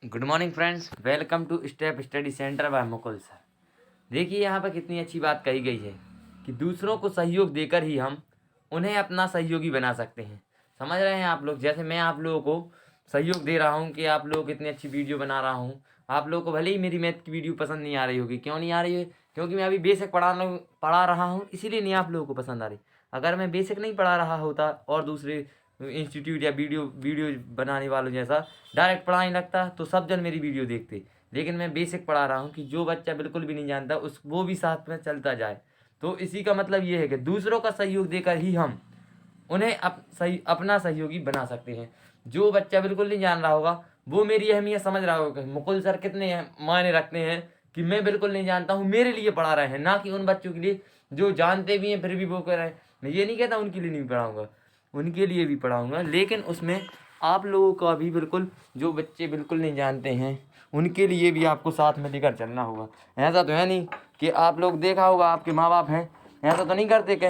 Good morning friends, welcome to step study centre by Mukul sir. देखिए यहाँ पर कितनी अच्छी बात कही गई है कि दूसरों को सहयोग देकर ही हम उन्हें अपना सहयोगी बना सकते हैं। समझ रहे हैं आप लोग? जैसे मैं आप लोगों को सहयोग दे रहा हूँ कि आप लोग इतनी अच्छी वीडियो बना रहा हूँ। आप लोगों को भले ही मेरी मैथ की वीडियो पसंद नहीं आ रही होगी। क्यों नहीं आ रही है? क्योंकि मैं अभी बेसिक पढ़ा रहा हूँ, इसीलिए नहीं आप लोगों को पसंद आ रही। अगर मैं बेसिक नहीं पढ़ा रहा होता और दूसरे इंस्टीट्यूट या वीडियो वीडियो बनाने वालों जैसा डायरेक्ट पढ़ाने लगता तो सब जन मेरी वीडियो देखते। लेकिन मैं बेसिक पढ़ा रहा हूँ कि जो बच्चा बिल्कुल भी नहीं जानता उस वो भी साथ में चलता जाए। तो इसी का मतलब ये है कि दूसरों का सहयोग देकर ही हम उन्हें अपना सहयोगी बना सकते हैं। जो बच्चा बिल्कुल नहीं जान रहा होगा वो मेरी अहमियत समझ रहा होगा कि मुकुल सर कितने मायने रखते हैं, कि मैं बिल्कुल नहीं जानता हूँ मेरे लिए पढ़ा रहे हैं, ना कि उन बच्चों के लिए जो जानते भी हैं फिर भी वो कह रहे हैं। मैं ये नहीं कहता उनके लिए नहीं पढ़ाऊँगा, उनके लिए भी पढ़ाऊँगा, लेकिन उसमें आप लोगों का भी बिल्कुल, जो बच्चे बिल्कुल नहीं जानते हैं उनके लिए भी आपको साथ में लेकर चलना होगा। ऐसा तो है नहीं कि आप लोग देखा होगा, आपके माँ बाप हैं ऐसा तो नहीं करते कि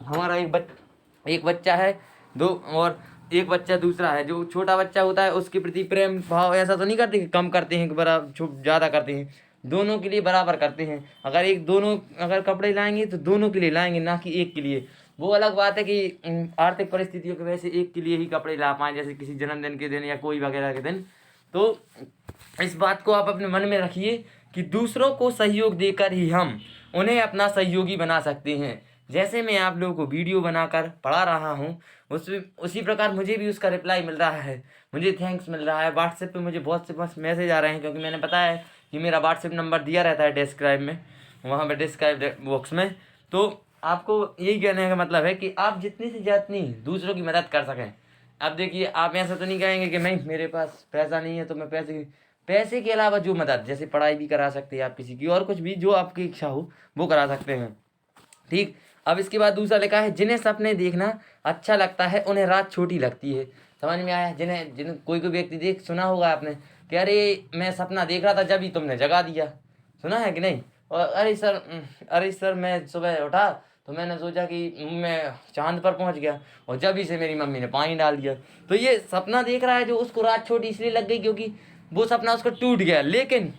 हमारा एक बच्चा है दो और एक बच्चा दूसरा है, जो छोटा बच्चा होता है उसके प्रति प्रेम भाव ऐसा तो नहीं करते कि कम करते हैं कि बराबर ज़्यादा करते हैं। दोनों के लिए बराबर करते हैं। अगर कपड़े लाएंगे तो दोनों के लिए लाएंगे, ना कि एक के लिए। वो अलग बात है कि आर्थिक परिस्थितियों की वजह से एक के लिए ही कपड़े ला पाएँ, जैसे किसी जन्मदिन के दिन या कोई वगैरह के दिन। तो इस बात को आप अपने मन में रखिए कि दूसरों को सहयोग देकर ही हम उन्हें अपना सहयोगी बना सकते हैं। जैसे मैं आप लोगों को वीडियो बनाकर पढ़ा रहा हूँ, उसी प्रकार मुझे भी उसका रिप्लाई मिल रहा है, मुझे थैंक्स मिल रहा है। व्हाट्सएप पे मुझे बहुत से बस मैसेज आ रहे हैं, क्योंकि मैंने बताया है कि मेरा व्हाट्सएप नंबर दिया रहता है डिस्क्राइब में, वहाँ पर डिस्क्राइब बॉक्स में। तो आपको यही कहने का मतलब है कि आप जितनी से जितनी दूसरों की मदद कर सकें। अब देखिए, आप ऐसा तो नहीं कहेंगे कि नहीं मेरे पास पैसा नहीं है तो मैं पैसे के अलावा जो मदद, जैसे पढ़ाई भी करा सकते हैं आप किसी की, और कुछ भी जो आपकी इच्छा हो वो करा सकते हैं। ठीक। अब इसके बाद दूसरा लिखा है, जिन्हें सपने देखना अच्छा लगता है उन्हें रात छोटी लगती है। समझ में आया? जिन्हें जिन कोई व्यक्ति देख सुना होगा आपने कि अरे मैं सपना देख रहा था जब ही तुमने जगा दिया। सुना है कि नहीं? और अरे सर मैं सुबह उठा तो मैंने सोचा कि मैं चांद पर पहुंच गया, और जब ही से मेरी मम्मी ने पानी डाल दिया। तो ये सपना देख रहा है जो, उसको रात छोटी इसलिए लग गई क्योंकि वो सपना उसका टूट गया। लेकिन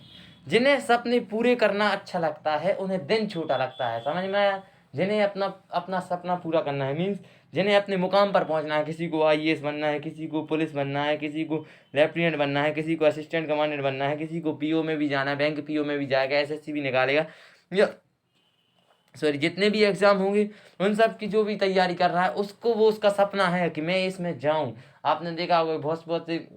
जिन्हें सपने पूरे करना अच्छा लगता है उन्हें दिन छोटा लगता है। समझ में आया? जिन्हें अपना अपना सपना पूरा करना है, मीन्स जिन्हें अपने मुकाम पर पहुंचना है, किसी को आईएएस बनना है, किसी को पुलिस बनना है, किसी को लेफ्टिनेंट बनना है, किसी को असिस्टेंट कमांडेंट बनना है, किसी को पीओ में भी जाना है, बैंक पीओ में भी जाएगा, एसएससी भी निकालेगा, या सॉरी जितने भी एग्जाम होंगे उन सब की जो भी तैयारी कर रहा है उसको, वो उसका सपना है कि मैं इसमें जाऊं। आपने देखा होगा बहुत बहुत से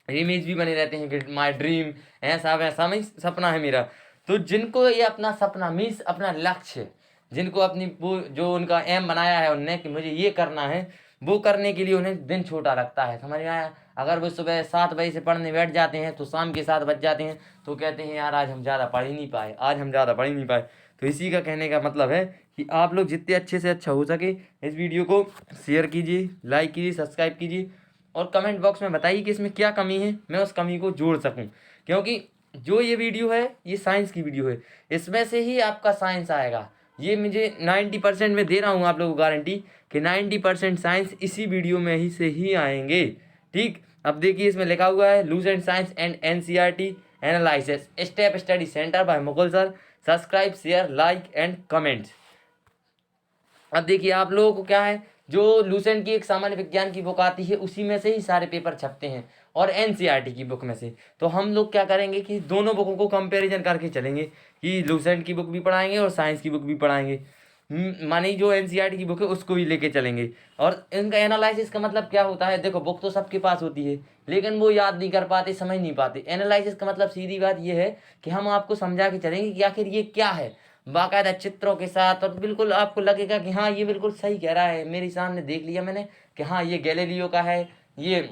इमेज भी बने रहते हैं कि माय ड्रीम, ऐसा वैसा, मैं सपना है मेरा। तो जिनको ये अपना सपना मीन्स अपना लक्ष्य, जिनको अपनी वो जो उनका एम बनाया है उनने कि मुझे ये करना है, वो करने के लिए उन्हें दिन छोटा लगता है। समझ में आया? अगर वो सुबह 7 बजे से पढ़ने बैठ जाते हैं तो शाम के 7 बज जाते हैं तो कहते हैं यार आज हम ज़्यादा पढ़ ही नहीं पाए, आज हम ज़्यादा पढ़ ही नहीं पाए। तो इसी का कहने का मतलब है कि आप लोग जितने अच्छे से अच्छा हो सके इस वीडियो को शेयर कीजिए, लाइक कीजिए, सब्सक्राइब कीजिए, और कमेंट बॉक्स में बताइए कि इसमें क्या कमी है, मैं उस कमी को जोड़ सकूं। क्योंकि जो ये वीडियो है ये साइंस की वीडियो है, इसमें से ही आपका साइंस आएगा। ये मुझे 90% में दे रहा हूँ आप लोगों को गारंटी कि 90% साइंस इसी वीडियो में ही से ही आएंगे। ठीक। अब देखिए इसमें लिखा हुआ है Lucent science and NCERT analysis step study centre by Mukul sir. Subscribe, share, like and comments. अब देखिए आप लोगों को क्या है, जो लूसेंट की एक सामान्य विज्ञान की बुक आती है उसी में से ही सारे पेपर छपते हैं, और एनसीईआरटी की बुक में से। तो हम लोग क्या करेंगे कि दोनों बुकों को कंपैरिजन करके चलेंगे, कि लूसेंट की बुक भी पढ़ाएंगे और साइंस की बुक भी पढ़ाएंगे। मानी जो एनसीईआरटी की बुक है उसको भी लेके चलेंगे। और इनका एनालिसिस का मतलब क्या होता है? देखो बुक तो सबके पास होती है लेकिन वो याद नहीं कर पाते, समझ नहीं पाते। एनालिसिस का मतलब सीधी बात ये है कि हम आपको समझा के चलेंगे कि आखिर ये क्या है, बाकायदा चित्रों के साथ, और बिल्कुल आपको लगेगा कि हाँ ये बिल्कुल सही कह रहा है, मेरे सामने देख लिया मैंने कि हाँ ये गैलीलियो का है, ये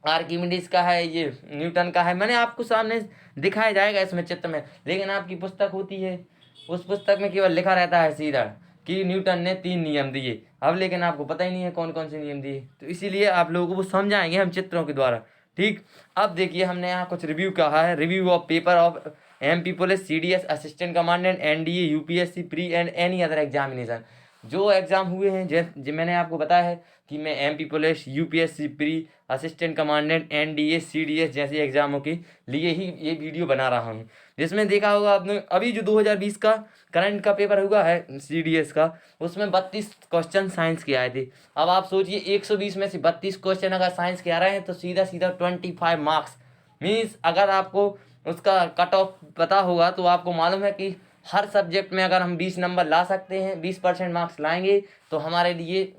आर्किमिडीज का है, ये न्यूटन का है, मैंने आपको सामने दिखाया जाएगा इसमें चित्र में। लेकिन आपकी पुस्तक होती है, उस पुस्तक में केवल लिखा रहता है सीधा कि न्यूटन ने 3 नियम दिए। अब लेकिन आपको पता ही नहीं है कौन कौन से नियम दिए, तो इसीलिए आप लोगों को वो समझाएंगे हम चित्रों के द्वारा। ठीक। अब देखिए हमने यहाँ कुछ रिव्यू कहा है, review of paper of MP police, CDS, assistant commandant, NDA, UPSC, pre and any other examination. जो एग्ज़ाम हुए हैं, जो मैंने आपको बताया है कि मैं MP police, UPSC pre, assistant commandant, NDA, CDS जैसे एग्ज़ामों के लिए ही ये वीडियो बना रहा हूँ। जिसमें देखा होगा आपने, अभी जो 2020 का करंट का पेपर हुआ है सीडीएस का, उसमें 32 क्वेश्चन साइंस के आए थे। अब आप सोचिए 120 में से 32 क्वेश्चन अगर साइंस के आ रहे हैं तो सीधा सीधा 25 मार्क्स। मीन्स अगर आपको उसका कट ऑफ पता होगा तो आपको मालूम है कि हर सब्जेक्ट में अगर हम 20 नंबर ला सकते हैं, 20% मार्क्स लाएंगे तो हमारे लिए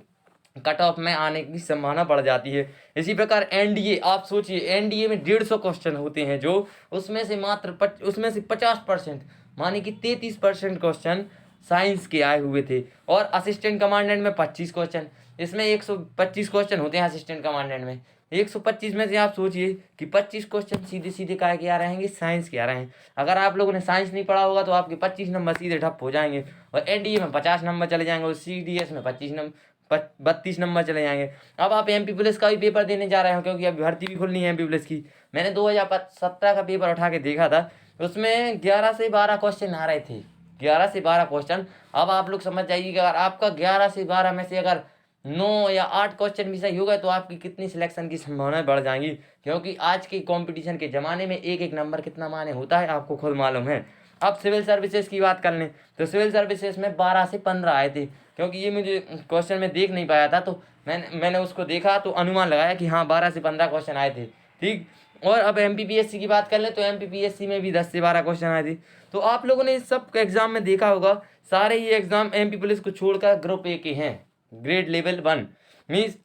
कट ऑफ में आने की संभावना बढ़ जाती है। इसी प्रकार एनडीए, आप सोचिए एनडीए में 150 क्वेश्चन होते हैं, जो उसमें से मात्र उसमें से 50% माने कि 33% क्वेश्चन साइंस के आए हुए थे। और असिस्टेंट कमांडेंट में 25 क्वेश्चन, इसमें 125 क्वेश्चन होते हैं असिस्टेंट कमांडेंट में। 125 में से आप सोचिए कि 25 क्वेश्चन सीधे सीधे काय के आ रहे हैं, साइंस के आ रहे हैं। अगर आप लोगों ने साइंस नहीं पढ़ा होगा तो आपके 25 नंबर सीधे ठप हो जाएंगे, और एनडीए में 50 नंबर चले जाएंगे, और सीडीएस में 32 नंबर चले जाएंगे। अब आप एमपी पुलिस का भी पेपर देने जा रहे हो, क्योंकि अभी भर्ती भी खुलनी है एमपी पुलिस की। मैंने 2017 का पेपर उठा के देखा था, उसमें 11 से 12 क्वेश्चन आ रहे थे, 11 से 12 क्वेश्चन। अब आप लोग समझ जाइए कि अगर आपका 11 से 12 में से अगर 9 या 8 क्वेश्चन भी सही हो गए तो आपकी कितनी सिलेक्शन की संभावनाएं बढ़ जाएंगी। क्योंकि आज के कंपटीशन के ज़माने में एक एक नंबर कितना मायने होता है आपको खुद मालूम है। अब सिविल सर्विसेज की बात कर लें तो सिविल सर्विसेज में 12 से 15 आए थे, क्योंकि ये मुझे क्वेश्चन में देख नहीं पाया था, तो मैंने उसको देखा तो अनुमान लगाया कि हाँ 12 से 15 क्वेश्चन आए थे। ठीक, और अब एमपीपीएससी की बात कर लें तो एमपीपीएससी में भी 10 से 12 क्वेश्चन आए थे। तो आप लोगों ने इस सब एग्जाम में देखा होगा, सारे ये एग्जाम एमपी पुलिस को छोड़कर ग्रुप ए के हैं, ग्रेड लेवल 1 मीन्स।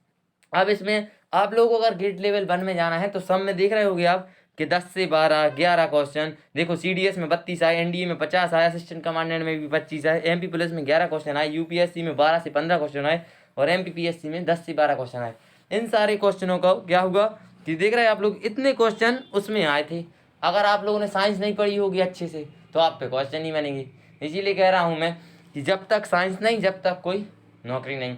अब इसमें आप लोगों को अगर ग्रेड लेवल 1 में जाना है तो सब में देख रहे होगे आप कि 10 से 12 11 क्वेश्चन। देखो सीडीएस में 32 आए, एनडीए में 50 आए, असिस्टेंट कमांडेंट में भी 25 आए, एमपी पुलिस में 11 क्वेश्चन आए, यूपीएससी में 12 से 15 क्वेश्चन आए, और एमपीपीएससी में 10 से 12 क्वेश्चन आए। इन सारे क्वेश्चनों का क्या हुआ कि देख रहे हैं आप लोग, इतने क्वेश्चन उसमें आए थे। अगर आप लोगों ने साइंस नहीं पढ़ी होगी अच्छे से तो आप पे क्वेश्चन नहीं बनेंगे। इसीलिए कह रहा हूँ मैं कि जब तक साइंस नहीं, जब तक कोई नौकरी नहीं।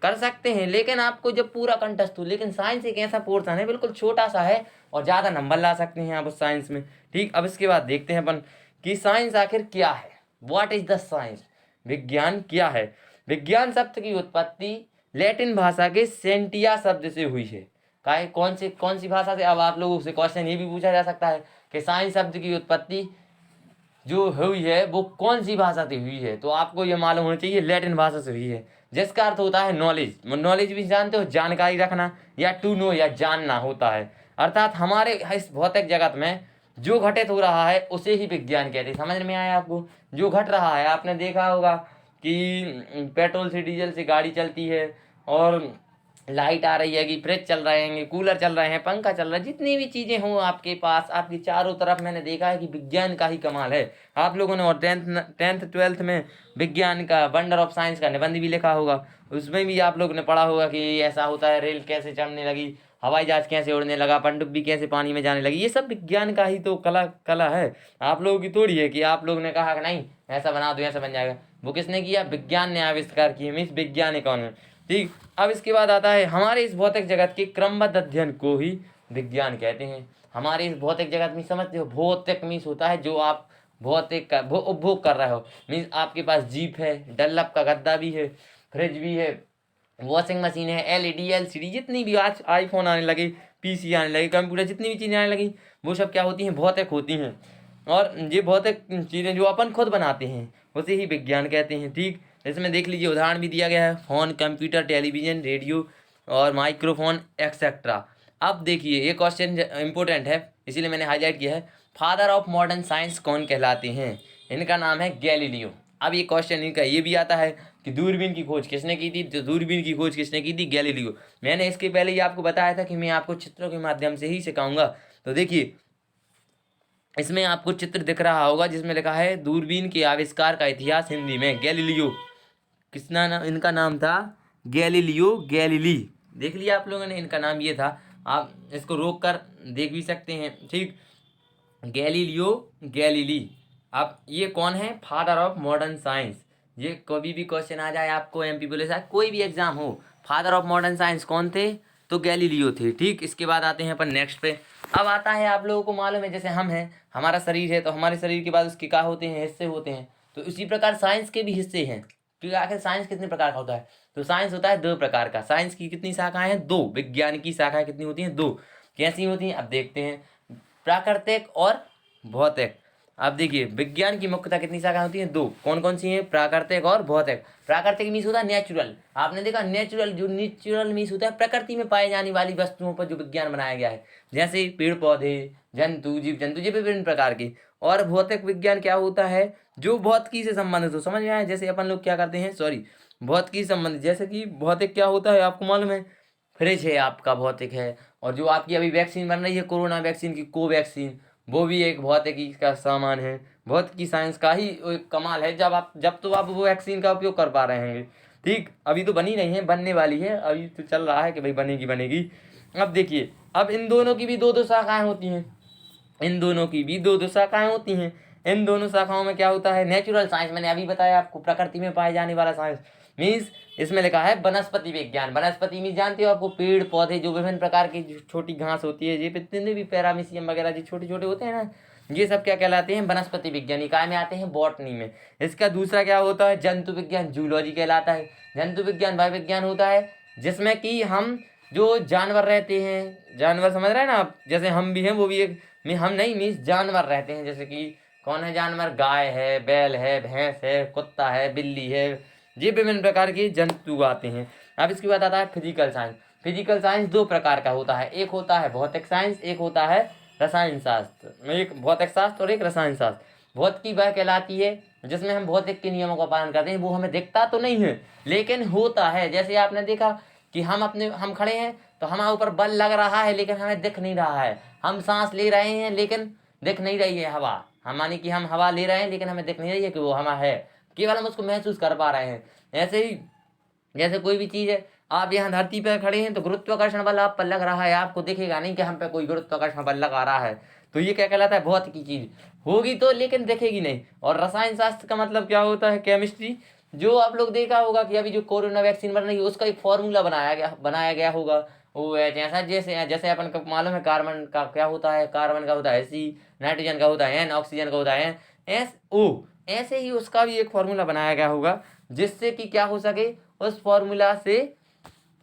कर सकते हैं लेकिन आपको जब पूरा कंटेस्ट हो, लेकिन साइंस एक ऐसा पोर्सन है बिल्कुल छोटा सा है और ज़्यादा नंबर ला सकते हैं आप उस साइंस में। ठीक, अब इसके बाद देखते हैं अपन कि साइंस आखिर क्या है। व्हाट इज द साइंस, विज्ञान क्या है। विज्ञान शब्द की उत्पत्ति लैटिन भाषा के सेंटिया शब्द से हुई है। कौन सी भाषा से। अब आप लोगों से क्वेश्चन ये भी पूछा जा सकता है कि साइंस शब्द की उत्पत्ति जो हुई है वो कौन सी भाषा से हुई है, तो आपको ये मालूम होना चाहिए लैटिन भाषा से हुई है, जिसका अर्थ होता है नॉलेज। नॉलेज भी जानते हो, जानकारी रखना, या टू नो या जानना होता है। अर्थात हमारे इस भौतिक जगत में जो घटित हो रहा है उसे ही विज्ञान कहते हैं। समझ में आया आपको। जो घट रहा है, आपने देखा होगा कि पेट्रोल से डीजल से गाड़ी चलती है, और लाइट आ रही है कि फ्रिज चल रहे हैं, कूलर चल रहे हैं, पंखा चल रहा है, जितनी भी चीज़ें हों आपके पास, आपकी चारों तरफ, मैंने देखा है कि विज्ञान का ही कमाल है। आप लोगों ने और टेंथ ट्वेल्थ में विज्ञान का वंडर ऑफ साइंस का निबंध भी लिखा होगा। उसमें भी आप लोगों ने पढ़ा होगा कि ऐसा होता है, रेल कैसे चलने लगी, हवाई जहाज कैसे उड़ने लगा, पनडुब्बी कैसे पानी में जाने लगी। ये सब विज्ञान का ही तो कला है। आप लोगों की थोड़ी है कि आप लोगों ने कहा कि नहीं ऐसा बना दो ऐसा बन जाएगा। वो किसने किया? विज्ञान ने आविष्कार किए, मीन्स वैज्ञानिक कौन। ठीक, अब इसके बाद आता है हमारे इस भौतिक जगत के क्रमबद्ध अध्ययन को ही विज्ञान कहते हैं। हमारे इस भौतिक जगत में समझते हो, भौतिक मीन्स होता है जो आप भौतिक का उपभोग कर रहे हो। मीन्स आपके पास जीप है, डल्लप का गद्दा भी है, फ्रिज भी है, वॉशिंग मशीन है, एलईडी एलसीडी, जितनी भी आज आईफोन आने लगे, पीसी आने लगे, कंप्यूटर, जितनी भी चीज़ें आने लगी, वो सब क्या होती हैं? भौतिक होती हैं। और ये भौतिक चीज़ें जो अपन खुद बनाते हैं उसे ही विज्ञान कहते हैं। ठीक, इसमें देख लीजिए उदाहरण भी दिया गया है, फ़ोन, कंप्यूटर, टेलीविज़न, रेडियो और माइक्रोफोन एक्सेट्रा। अब देखिए ये क्वेश्चन इंपॉर्टेंट है, इसीलिए मैंने हाईलाइट किया है। फादर ऑफ मॉडर्न साइंस कौन कहलाते हैं? इनका नाम है गैलीलियो। अब ये क्वेश्चन इनका ये भी आता है कि दूरबीन की खोज किसने की थी? तो दूरबीन की खोज किसने की थी? गैलीलियो। मैंने इसके पहले ही आपको बताया था कि मैं आपको चित्रों के माध्यम से ही सिखाऊंगा। तो देखिए इसमें आपको चित्र दिख रहा होगा जिसमें लिखा है दूरबीन के आविष्कार का इतिहास हिंदी में, गैलीलियो। किसना नाम? इनका नाम था गैलीलियो गैलीली। देख लिया आप लोगों ने, इनका नाम ये था। आप इसको रोक कर देख भी सकते हैं। ठीक, गैलीलियो गैलीली। अब ये कौन है? Father of modern science. ये कभी भी क्वेश्चन आ जाए आपको, एमपी पुलिस कोई भी एग्जाम हो, फादर ऑफ मॉडर्न साइंस कौन थे? तो गैलीलियो थे। ठीक, इसके बाद आते हैं अपन नेक्स्ट पे। अब आता है, आप लोगों को मालूम है जैसे हम हैं, हमारा शरीर है, तो हमारे शरीर के बाद उसके क्या होते हैं? हिस्से होते हैं। तो इसी प्रकार साइंस के भी हिस्से हैं। क्योंकि आखिर साइंस कितने प्रकार का होता है, तो साइंस होता है 2 प्रकार का। साइंस की कितनी शाखाएं हैं? 2। विज्ञान की शाखाएं कितनी होती हैं? 2। कैसी होती हैं? अब देखते हैं। प्राकृतिक और भौतिक। अब देखिए विज्ञान की मुख्यतः कितनी शाखाएं होती हैं? 2। कौन कौन सी हैं? प्राकृतिक और भौतिक। प्राकृतिक मीन्स होता है नेचुरल, आपने देखा नेचुरल, जो नेचुरल मीन्स होता है प्रकृति में पाए जाने वाली वस्तुओं पर जो विज्ञान बनाया गया है, जैसे पेड़ पौधे, जंतु, जीव जंतु, ये विभिन्न प्रकार के। और भौतिक विज्ञान क्या होता है? जो भौतिकी से संबंधित हो, समझ में आया? जैसे अपन लोग क्या करते हैं, सॉरी, भौतिकी से संबंधित, जैसे कि भौतिक क्या होता है आपको मालूम है? फ्रिज है आपका, भौतिक है। और जो आपकी अभी वैक्सीन बन रही है कोरोना वैक्सीन की, कोवैक्सीन, वो भी एक भौतिकी का सामान है। भौतिकी साइंस का ही एक कमाल है, जब तो आप वो वैक्सीन का उपयोग कर पा रहे हैं। ठीक, अभी तो बनी नहीं है, बनने वाली है, अभी तो चल रहा है कि भाई बनेगी। अब देखिए, अब इन दोनों की भी 2-2 शाखाएं होती हैं, इन दोनों की भी 2-2 शाखाएं होती हैं। इन दोनों शाखाओं में क्या होता है? नेचुरल साइंस, मैंने अभी बताया आपको, प्रकृति में पाए जाने वाला साइंस। मीन्स इसमें लिखा है वनस्पति विज्ञान। वनस्पति मीन्स जानते हो आपको, पेड़ पौधे, जो विभिन्न प्रकार की छोटी घास होती है, ये जितने भी पैरामीशियम वगैरह जो छोटे छोटे होते हैं ना, ये सब क्या कहलाते हैं? वनस्पति विज्ञान। इकाई में आते हैं बॉटनी में। इसका दूसरा क्या होता है? जंतु विज्ञान, जूलॉजी कहलाता है। जंतु विज्ञान वह विज्ञान होता है जिसमें कि हम जो जानवर रहते हैं, जानवर समझ रहे हैं ना आप, जैसे हम भी हैं, वो भी एक, हम नहीं, मीन्स जानवर रहते हैं, जैसे कि कौन है जानवर? गाय है, बैल है, भैंस है, कुत्ता है, बिल्ली है, ये विभिन्न प्रकार के जंतु आते हैं। अब इसके बाद आता है फिजिकल साइंस। फिजिकल साइंस 2 प्रकार का होता है, एक होता है भौतिक साइंस, एक होता है रसायन शास्त्र। एक भौतिक शास्त्र और एक रसायन शास्त्र। भौतिकी वह कहलाती है जिसमें हम भौतिक के नियमों का पालन करते हैं, वो हमें दिखता तो नहीं है लेकिन होता है। जैसे आपने देखा कि हम खड़े हैं तो हमारे ऊपर बल लग रहा है लेकिन हमें दिख नहीं रहा है। हम सांस ले रहे हैं लेकिन दिख नहीं रही है हवा, हम मानी कि हम हवा ले रहे हैं लेकिन हमें दिख नहीं रही है कि वो हवा है, केवल हम उसको महसूस कर पा रहे हैं। ऐसे ही जैसे कोई भी चीज़ है, आप यहाँ धरती पर खड़े हैं तो गुरुत्वाकर्षण बल आप पर लग रहा है, आपको दिखेगा नहीं कि हम पे कोई गुरुत्वाकर्षण बल लगा रहा है, तो ये क्या कहलाता है? भौतिकी चीज होगी तो लेकिन दिखेगी नहीं। और रसायन शास्त्र का मतलब क्या होता है? केमिस्ट्री। जो आप लोग देखा होगा कि अभी जो कोरोना वैक्सीन बन रही है उसका एक फॉर्मूला बनाया गया होगा, वो है जैसा जैसे जैसे अपन को मालूम है कार्बन का क्या होता है, कार्बन का होता है सी, नाइट्रोजन का होता है N, ऑक्सीजन का होता है SO। ऐसे ही उसका भी एक फॉर्मूला बनाया गया होगा जिससे कि क्या हो सके, उस फॉर्मूला से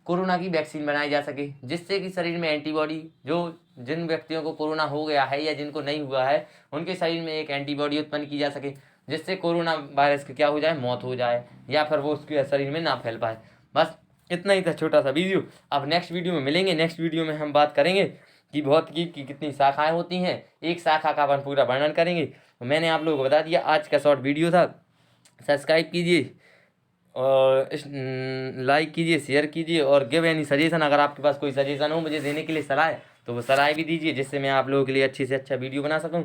कोरोना की वैक्सीन बनाई जा सके, जिससे कि शरीर में एंटीबॉडी, जो जिन व्यक्तियों को कोरोना हो गया है या जिनको नहीं हुआ है उनके शरीर में एक एंटीबॉडी उत्पन्न की जा सके, जिससे कोरोना वायरस की क्या हो जाए, मौत हो जाए या फिर वो उसके शरीर में ना फैल पाए। बस इतना ही था छोटा सा वीडियो। अब नेक्स्ट वीडियो में मिलेंगे। नेक्स्ट वीडियो में हम बात करेंगे कि भौतिकी की कितनी शाखाएं होती हैं, एक शाखा का अपन पूरा वर्णन करेंगे। मैंने आप लोगों को बता दिया, आज का शॉर्ट वीडियो था। सब्सक्राइब कीजिए और लाइक कीजिए, शेयर कीजिए और गिव एनी सजेशन। अगर आपके पास कोई सजेशन हो मुझे देने के लिए सलाह, तो वो सलाह भी दीजिए जिससे मैं आप लोगों के लिए अच्छे से अच्छा वीडियो बना सकूं।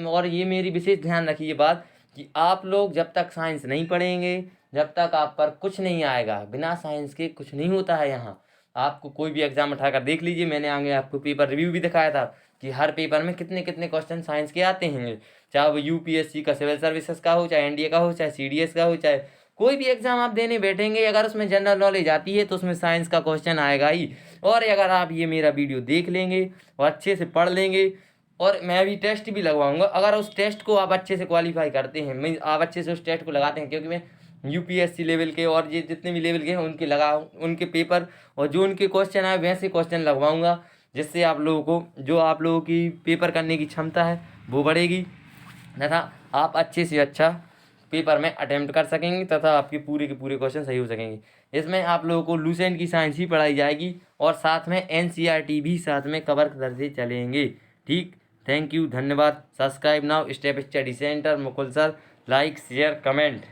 और ये मेरी विशेष ध्यान रखिए बात कि आप लोग जब तक साइंस नहीं पढ़ेंगे, जब तक आप पर कुछ नहीं आएगा, बिना साइंस के कुछ नहीं होता है। यहाँ आपको कोई भी एग्जाम उठाकर देख लीजिए, मैंने आगे आपको पेपर रिव्यू भी दिखाया था कि हर पेपर में कितने कितने क्वेश्चन साइंस के आते हैं, चाहे वो यूपीएससी का, सिविल सर्विसेज का हो, चाहे एनडीए का हो, चाहे सीडीएस का हो, चाहे कोई भी एग्जाम आप देने बैठेंगे, अगर उसमें जनरल नॉलेज आती है तो उसमें साइंस का क्वेश्चन आएगा ही। और अगर आप ये मेरा वीडियो देख लेंगे और अच्छे से पढ़ लेंगे, और मैं अभी टेस्ट भी लगवाऊंगा, अगर उस टेस्ट को आप अच्छे से क्वालिफाई करते हैं, मैं आप अच्छे से उस टेस्ट को लगाते हैं, क्योंकि मैं यूपीएससी लेवल के और ये जितने भी लेवल के हैं उनके पेपर और जो उनके क्वेश्चन आए वैसे क्वेश्चन लगवाऊंगा, जिससे आप लोगों को, जो आप लोगों की पेपर करने की क्षमता है वो बढ़ेगी तथा आप अच्छे से अच्छा पेपर में अटेम्प्ट कर सकेंगे तथा आपके पूरे के पूरे क्वेश्चन सही हो सकेंगे। इसमें आप लोगों को लूसेंट की साइंस ही पढ़ाई जाएगी और साथ में एनसीईआरटी भी साथ में कवर करते चलेंगे। ठीक, थैंक यू, धन्यवाद। Subscribe now step study centre Mukul sir. Like share comment.